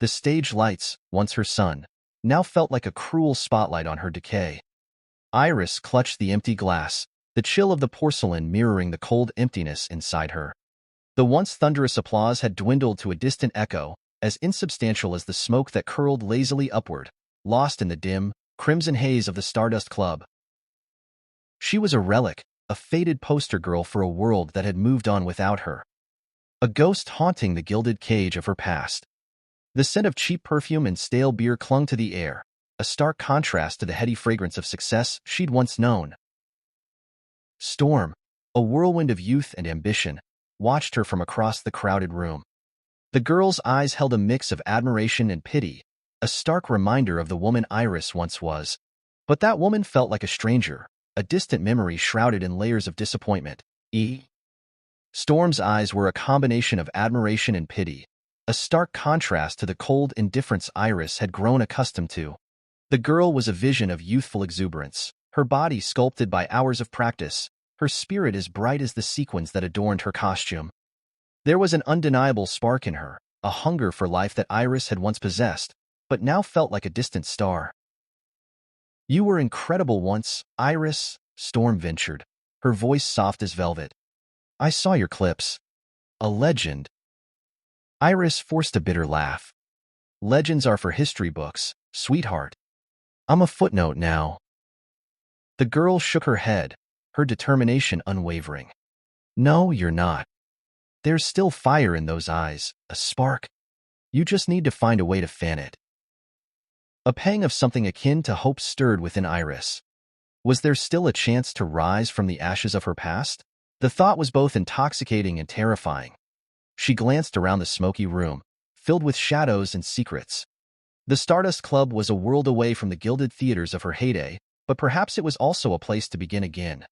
The stage lights, once her sun, now felt like a cruel spotlight on her decay. Iris clutched the empty glass, the chill of the porcelain mirroring the cold emptiness inside her. The once thunderous applause had dwindled to a distant echo, as insubstantial as the smoke that curled lazily upward, lost in the dim, crimson haze of the Stardust Club. She was a relic, a faded poster girl for a world that had moved on without her. A ghost haunting the gilded cage of her past. The scent of cheap perfume and stale beer clung to the air, a stark contrast to the heady fragrance of success she'd once known. Storm, a whirlwind of youth and ambition, watched her from across the crowded room. The girl's eyes held a mix of admiration and pity, a stark reminder of the woman Iris once was. But that woman felt like a stranger, a distant memory shrouded in layers of disappointment. Storm's eyes were a combination of admiration and pity, a stark contrast to the cold indifference Iris had grown accustomed to. The girl was a vision of youthful exuberance, her body sculpted by hours of practice, her spirit as bright as the sequins that adorned her costume. There was an undeniable spark in her, a hunger for life that Iris had once possessed, but now felt like a distant star. "You were incredible once, Iris," Storm ventured, her voice soft as velvet. "I saw your clips. A legend." Iris forced a bitter laugh. "Legends are for history books, sweetheart. I'm a footnote now." The girl shook her head, her determination unwavering. "No, you're not. There's still fire in those eyes, a spark. You just need to find a way to fan it." A pang of something akin to hope stirred within Iris. Was there still a chance to rise from the ashes of her past? The thought was both intoxicating and terrifying. She glanced around the smoky room, filled with shadows and secrets. The Stardust Club was a world away from the gilded theaters of her heyday, but perhaps it was also a place to begin again.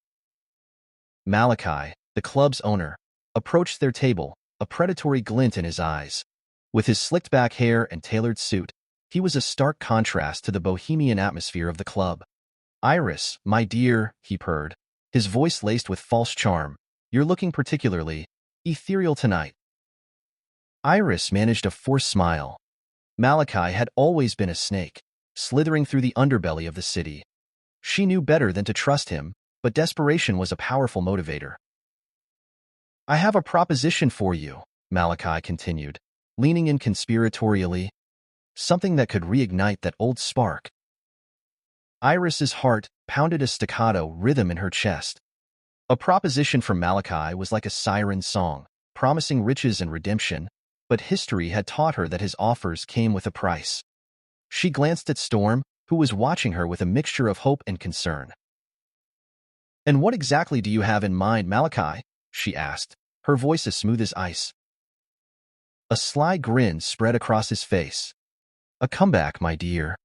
Malachi, the club's owner, approached their table, a predatory glint in his eyes. With his slicked-back hair and tailored suit, he was a stark contrast to the bohemian atmosphere of the club. "Iris, my dear," he purred, his voice laced with false charm, "you're looking particularly ethereal tonight." Iris managed a forced smile. Malachi had always been a snake, slithering through the underbelly of the city. She knew better than to trust him, but desperation was a powerful motivator. "I have a proposition for you," Malachi continued, leaning in conspiratorially. "Something that could reignite that old spark." Iris's heart pounded a staccato rhythm in her chest. A proposition from Malachi was like a siren song, promising riches and redemption, but history had taught her that his offers came with a price. She glanced at Storm, who was watching her with a mixture of hope and concern. "And what exactly do you have in mind, Malachi?" she asked, her voice as smooth as ice. A sly grin spread across his face. "A comeback, my dear.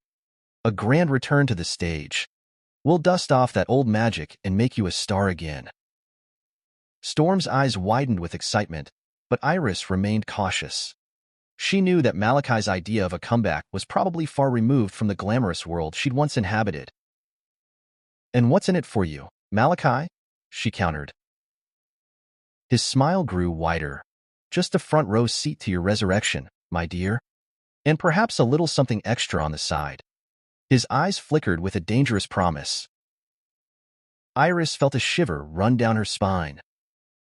A grand return to the stage. We'll dust off that old magic and make you a star again." Storm's eyes widened with excitement, but Iris remained cautious. She knew that Malachi's idea of a comeback was probably far removed from the glamorous world she'd once inhabited. "And what's in it for you, Malachi?" she countered. His smile grew wider. "Just a front-row seat to your resurrection, my dear. And perhaps a little something extra on the side." His eyes flickered with a dangerous promise. Iris felt a shiver run down her spine.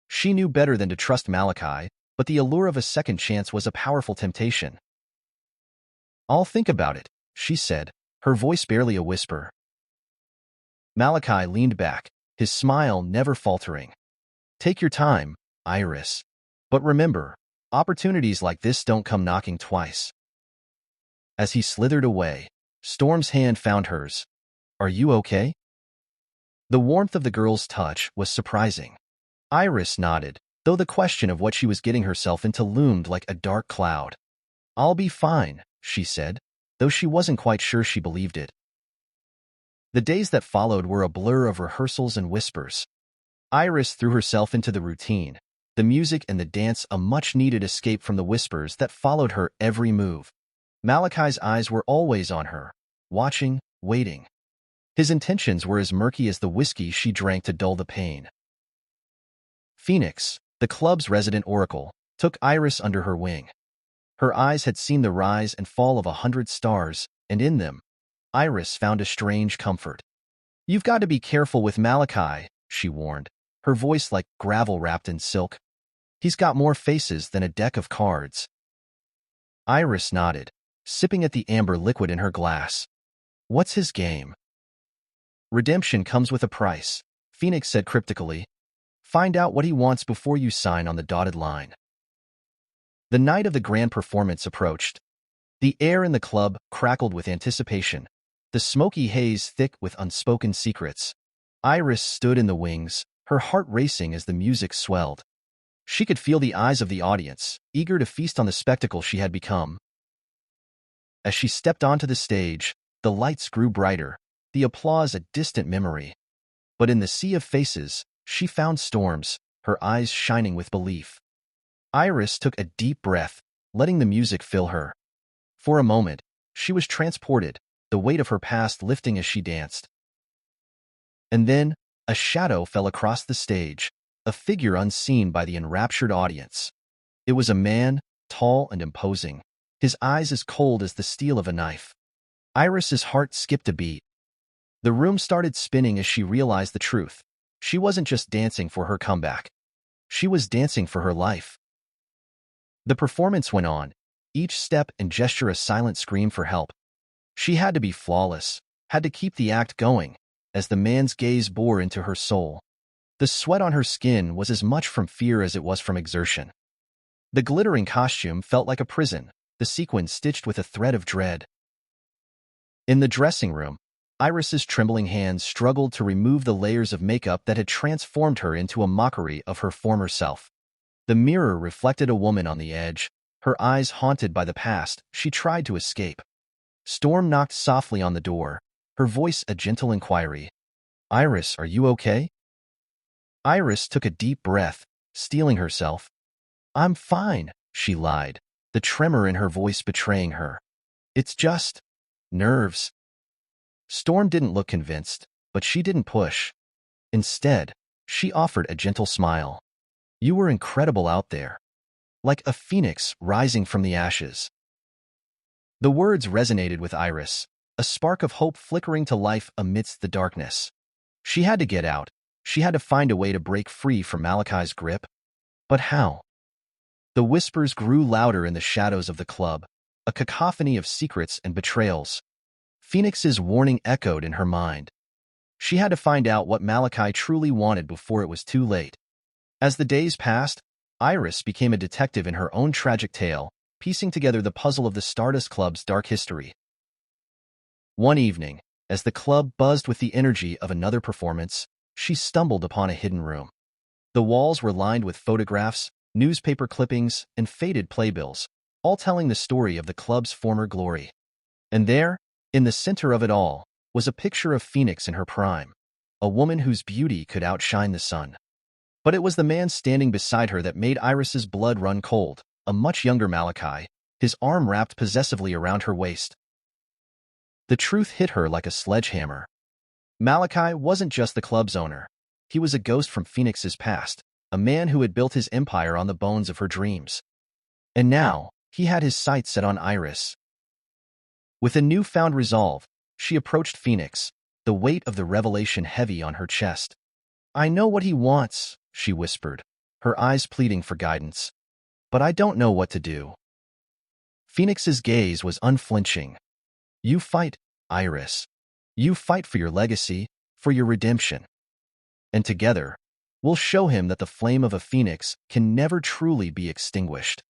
She knew better than to trust Malachi, but the allure of a second chance was a powerful temptation. "I'll think about it," she said, her voice barely a whisper. Malachi leaned back, his smile never faltering. "Take your time, Iris. But remember, opportunities like this don't come knocking twice." As he slithered away, Storm's hand found hers. "Are you okay?" The warmth of the girl's touch was surprising. Iris nodded, though the question of what she was getting herself into loomed like a dark cloud. "I'll be fine," she said, though she wasn't quite sure she believed it. The days that followed were a blur of rehearsals and whispers. Iris threw herself into the routine, the music and the dance a much-needed escape from the whispers that followed her every move. Malachi's eyes were always on her, watching, waiting. His intentions were as murky as the whiskey she drank to dull the pain. Phoenix, the club's resident oracle, took Iris under her wing. Her eyes had seen the rise and fall of 100 stars, and in them, Iris found a strange comfort. "You've got to be careful with Malachi," she warned, her voice like gravel wrapped in silk. "He's got more faces than a deck of cards." Iris nodded, sipping at the amber liquid in her glass. "What's his game?" "Redemption comes with a price," Phoenix said cryptically. "Find out what he wants before you sign on the dotted line." The night of the grand performance approached. The air in the club crackled with anticipation, the smoky haze thick with unspoken secrets. Iris stood in the wings, her heart racing as the music swelled. She could feel the eyes of the audience, eager to feast on the spectacle she had become. As she stepped onto the stage, the lights grew brighter, the applause a distant memory. But in the sea of faces, she found Storms, her eyes shining with belief. Iris took a deep breath, letting the music fill her. For a moment, she was transported, the weight of her past lifting as she danced. And then, a shadow fell across the stage, a figure unseen by the enraptured audience. It was a man, tall and imposing, his eyes as cold as the steel of a knife. Iris's heart skipped a beat. The room started spinning as she realized the truth. She wasn't just dancing for her comeback. She was dancing for her life. The performance went on, each step and gesture a silent scream for help. She had to be flawless, had to keep the act going, as the man's gaze bore into her soul. The sweat on her skin was as much from fear as it was from exertion. The glittering costume felt like a prison, the sequin stitched with a thread of dread. In the dressing room, Iris's trembling hands struggled to remove the layers of makeup that had transformed her into a mockery of her former self. The mirror reflected a woman on the edge, her eyes haunted by the past she tried to escape. Storm knocked softly on the door, her voice a gentle inquiry. "Iris, are you okay?" Iris took a deep breath, steeling herself. "I'm fine," she lied, the tremor in her voice betraying her. "It's just nerves." Storm didn't look convinced, but she didn't push. Instead, she offered a gentle smile. "You were incredible out there. Like a phoenix rising from the ashes." The words resonated with Iris, a spark of hope flickering to life amidst the darkness. She had to get out. She had to find a way to break free from Malachi's grip. But how? The whispers grew louder in the shadows of the club, a cacophony of secrets and betrayals. Phoenix's warning echoed in her mind. She had to find out what Malachi truly wanted before it was too late. As the days passed, Iris became a detective in her own tragic tale, piecing together the puzzle of the Stardust Club's dark history. One evening, as the club buzzed with the energy of another performance, she stumbled upon a hidden room. The walls were lined with photographs, newspaper clippings, and faded playbills, all telling the story of the club's former glory. And there, in the center of it all, was a picture of Phoenix in her prime, a woman whose beauty could outshine the sun. But it was the man standing beside her that made Iris's blood run cold, a much younger Malachi, his arm wrapped possessively around her waist. The truth hit her like a sledgehammer. Malachi wasn't just the club's owner. He was a ghost from Phoenix's past, a man who had built his empire on the bones of her dreams. And now, he had his sights set on Iris. With a newfound resolve, she approached Phoenix, the weight of the revelation heavy on her chest. "I know what he wants," she whispered, her eyes pleading for guidance. "But I don't know what to do." Phoenix's gaze was unflinching. "You fight, Iris. You fight for your legacy, for your redemption. And together, we'll show him that the flame of a phoenix can never truly be extinguished."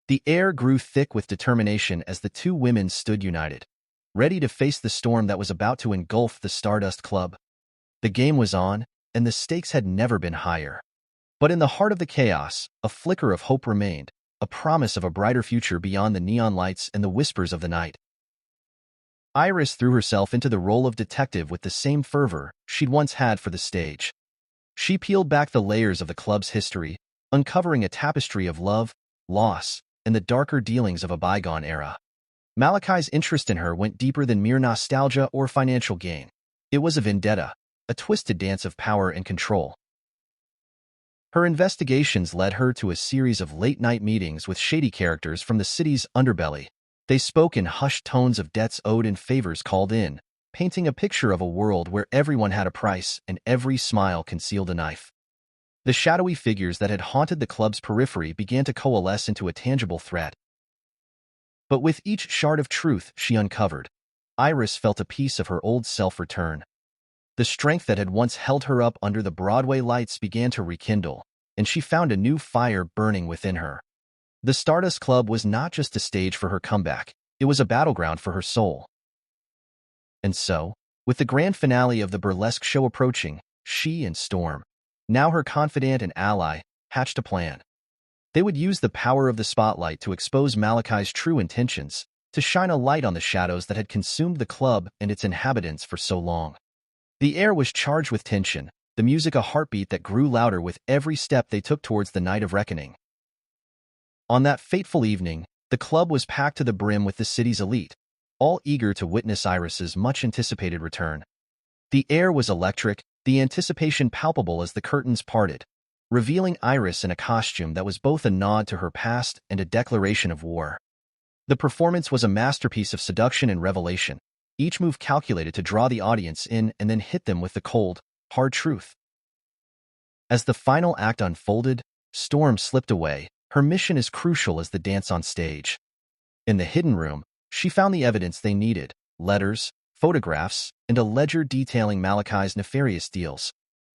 The air grew thick with determination as the two women stood united, ready to face the storm that was about to engulf the Stardust Club. The game was on, and the stakes had never been higher. But in the heart of the chaos, a flicker of hope remained, a promise of a brighter future beyond the neon lights and the whispers of the night. Iris threw herself into the role of detective with the same fervor she'd once had for the stage. She peeled back the layers of the club's history, uncovering a tapestry of love, loss, and the darker dealings of a bygone era. Malachi's interest in her went deeper than mere nostalgia or financial gain. It was a vendetta, a twisted dance of power and control. Her investigations led her to a series of late-night meetings with shady characters from the city's underbelly. They spoke in hushed tones of debts owed and favors called in, painting a picture of a world where everyone had a price and every smile concealed a knife. The shadowy figures that had haunted the club's periphery began to coalesce into a tangible threat. But with each shard of truth she uncovered, Iris felt a piece of her old self return. The strength that had once held her up under the Broadway lights began to rekindle, and she found a new fire burning within her. The Stardust Club was not just a stage for her comeback, it was a battleground for her soul. And so, with the grand finale of the burlesque show approaching, she and Storm, now her confidant and ally, hatched a plan. They would use the power of the spotlight to expose Malachi's true intentions, to shine a light on the shadows that had consumed the club and its inhabitants for so long. The air was charged with tension, the music a heartbeat that grew louder with every step they took towards the night of reckoning. On that fateful evening, the club was packed to the brim with the city's elite, all eager to witness Iris's much-anticipated return. The air was electric, the anticipation palpable as the curtains parted, revealing Iris in a costume that was both a nod to her past and a declaration of war. The performance was a masterpiece of seduction and revelation, each move calculated to draw the audience in and then hit them with the cold, hard truth. As the final act unfolded, Storm slipped away, her mission as crucial as the dance on stage. In the hidden room, she found the evidence they needed: letters, photographs, and a ledger detailing Malachi's nefarious deals.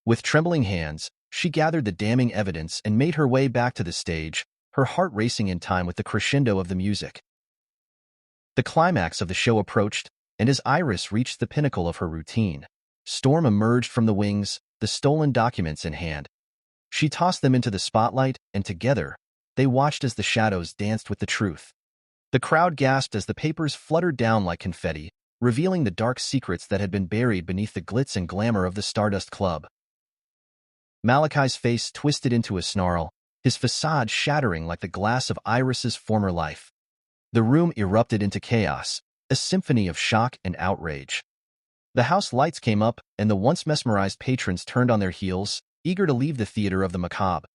With trembling hands, she gathered the damning evidence and made her way back to the stage, her heart racing in time with the crescendo of the music. The climax of the show approached, and as Iris reached the pinnacle of her routine, Storm emerged from the wings, the stolen documents in hand. She tossed them into the spotlight, and together, they watched as the shadows danced with the truth. The crowd gasped as the papers fluttered down like confetti, revealing the dark secrets that had been buried beneath the glitz and glamour of the Stardust Club. Malachi's face twisted into a snarl, his facade shattering like the glass of Iris's former life. The room erupted into chaos, a symphony of shock and outrage. The house lights came up, and the once mesmerized patrons turned on their heels, eager to leave the theater of the macabre.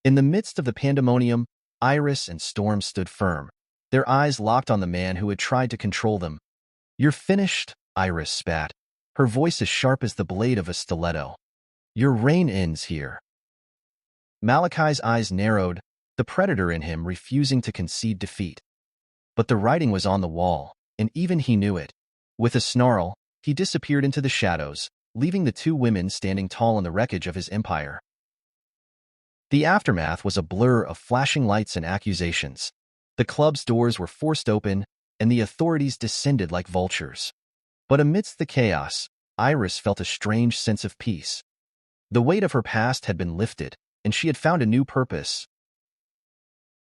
In the midst of the pandemonium, Iris and Storm stood firm, their eyes locked on the man who had tried to control them. "You're finished," Iris spat, her voice as sharp as the blade of a stiletto. "Your reign ends here." Malachi's eyes narrowed, the predator in him refusing to concede defeat. But the writing was on the wall, and even he knew it. With a snarl, he disappeared into the shadows, leaving the two women standing tall in the wreckage of his empire. The aftermath was a blur of flashing lights and accusations. The club's doors were forced open, and the authorities descended like vultures. But amidst the chaos, Iris felt a strange sense of peace. The weight of her past had been lifted, and she had found a new purpose.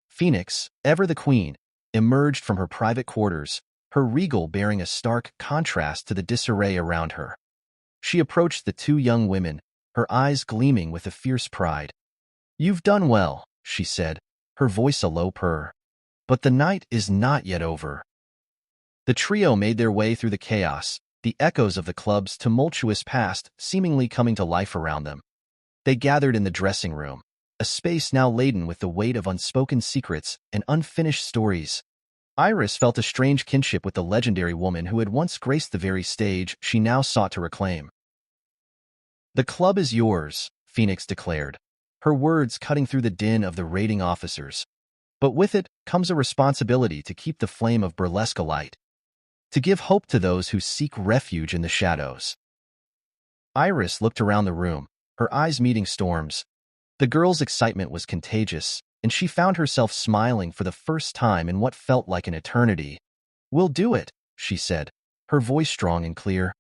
Phoenix, ever the queen, emerged from her private quarters, her regal bearing a stark contrast to the disarray around her. She approached the two young women, her eyes gleaming with a fierce pride. "You've done well," she said, her voice a low purr. "But the night is not yet over." The trio made their way through the chaos, the echoes of the club's tumultuous past seemingly coming to life around them. They gathered in the dressing room, a space now laden with the weight of unspoken secrets and unfinished stories. Iris felt a strange kinship with the legendary woman who had once graced the very stage she now sought to reclaim. "The club is yours," Phoenix declared, her words cutting through the din of the raiding officers. "But with it comes a responsibility to keep the flame of burlesque alight, to give hope to those who seek refuge in the shadows." Iris looked around the room, her eyes meeting Storm's. The girl's excitement was contagious, and she found herself smiling for the first time in what felt like an eternity. "We'll do it," she said, her voice strong and clear.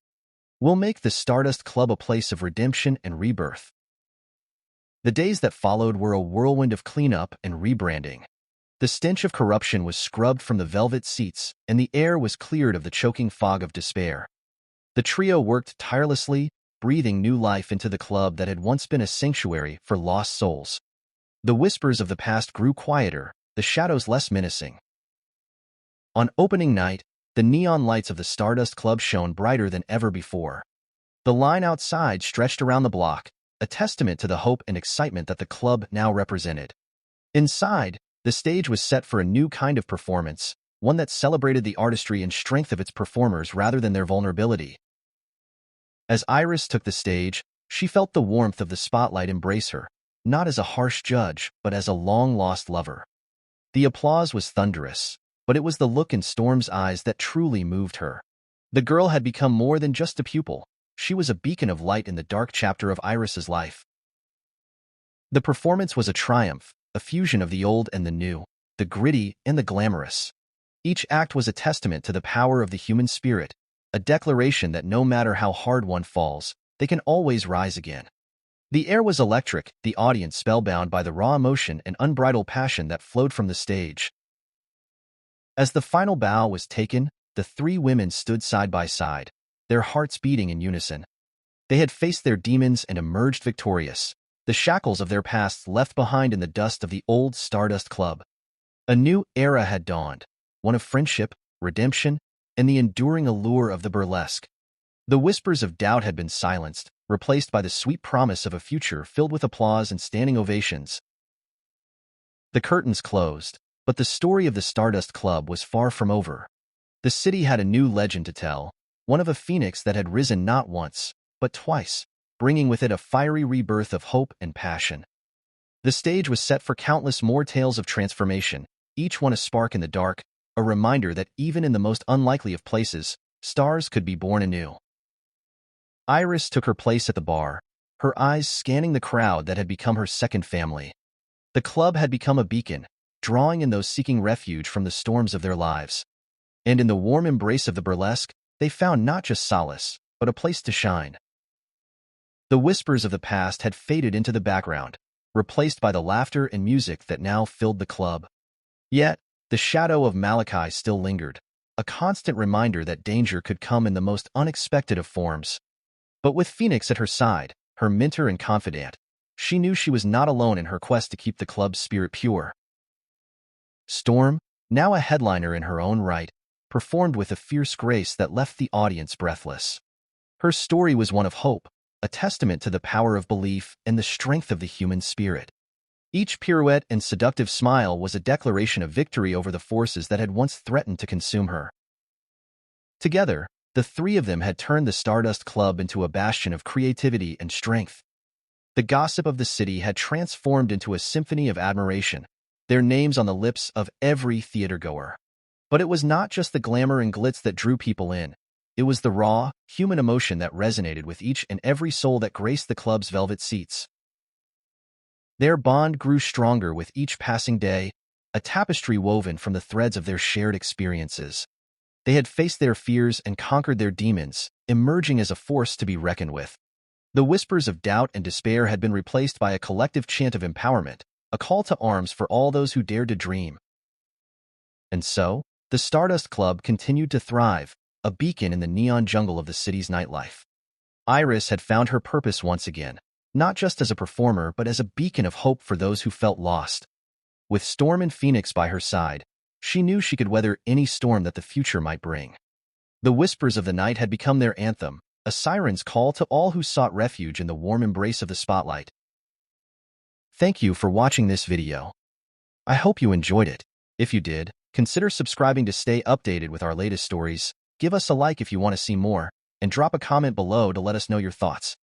"We'll make the Stardust Club a place of redemption and rebirth." The days that followed were a whirlwind of cleanup and rebranding. The stench of corruption was scrubbed from the velvet seats, and the air was cleared of the choking fog of despair. The trio worked tirelessly, breathing new life into the club that had once been a sanctuary for lost souls. The whispers of the past grew quieter, the shadows less menacing. On opening night, the neon lights of the Stardust Club shone brighter than ever before. The line outside stretched around the block, a testament to the hope and excitement that the club now represented. Inside, the stage was set for a new kind of performance, one that celebrated the artistry and strength of its performers rather than their vulnerability. As Iris took the stage, she felt the warmth of the spotlight embrace her, not as a harsh judge, but as a long-lost lover. The applause was thunderous, but it was the look in Storm's eyes that truly moved her. The girl had become more than just a pupil. She was a beacon of light in the dark chapter of Iris's life. The performance was a triumph, a fusion of the old and the new, the gritty and the glamorous. Each act was a testament to the power of the human spirit, a declaration that no matter how hard one falls, they can always rise again. The air was electric, the audience spellbound by the raw emotion and unbridled passion that flowed from the stage. As the final bow was taken, the three women stood side by side, their hearts beating in unison. They had faced their demons and emerged victorious, the shackles of their pasts left behind in the dust of the old Stardust Club. A new era had dawned, one of friendship, redemption, and the enduring allure of the burlesque. The whispers of doubt had been silenced, replaced by the sweet promise of a future filled with applause and standing ovations. The curtains closed, but the story of the Stardust Club was far from over. The city had a new legend to tell, one of a phoenix that had risen not once, but twice, bringing with it a fiery rebirth of hope and passion. The stage was set for countless more tales of transformation, each one a spark in the dark, a reminder that even in the most unlikely of places, stars could be born anew. Iris took her place at the bar, her eyes scanning the crowd that had become her second family. The club had become a beacon, drawing in those seeking refuge from the storms of their lives. And in the warm embrace of the burlesque, they found not just solace, but a place to shine. The whispers of the past had faded into the background, replaced by the laughter and music that now filled the club. Yet, the shadow of Malachi still lingered, a constant reminder that danger could come in the most unexpected of forms. But with Phoenix at her side, her mentor and confidant, she knew she was not alone in her quest to keep the club's spirit pure. Storm, now a headliner in her own right, performed with a fierce grace that left the audience breathless. Her story was one of hope, a testament to the power of belief and the strength of the human spirit. Each pirouette and seductive smile was a declaration of victory over the forces that had once threatened to consume her. Together, the three of them had turned the Stardust Club into a bastion of creativity and strength. The gossip of the city had transformed into a symphony of admiration, their names on the lips of every theatergoer. But it was not just the glamour and glitz that drew people in. It was the raw, human emotion that resonated with each and every soul that graced the club's velvet seats. Their bond grew stronger with each passing day, a tapestry woven from the threads of their shared experiences. They had faced their fears and conquered their demons, emerging as a force to be reckoned with. The whispers of doubt and despair had been replaced by a collective chant of empowerment, a call to arms for all those who dared to dream. And so, the Stardust Club continued to thrive, a beacon in the neon jungle of the city's nightlife. Iris had found her purpose once again, not just as a performer but as a beacon of hope for those who felt lost. With Storm and Phoenix by her side, she knew she could weather any storm that the future might bring. The whispers of the night had become their anthem, a siren's call to all who sought refuge in the warm embrace of the spotlight. Thank you for watching this video. I hope you enjoyed it. If you did, consider subscribing to stay updated with our latest stories, give us a like if you want to see more, and drop a comment below to let us know your thoughts.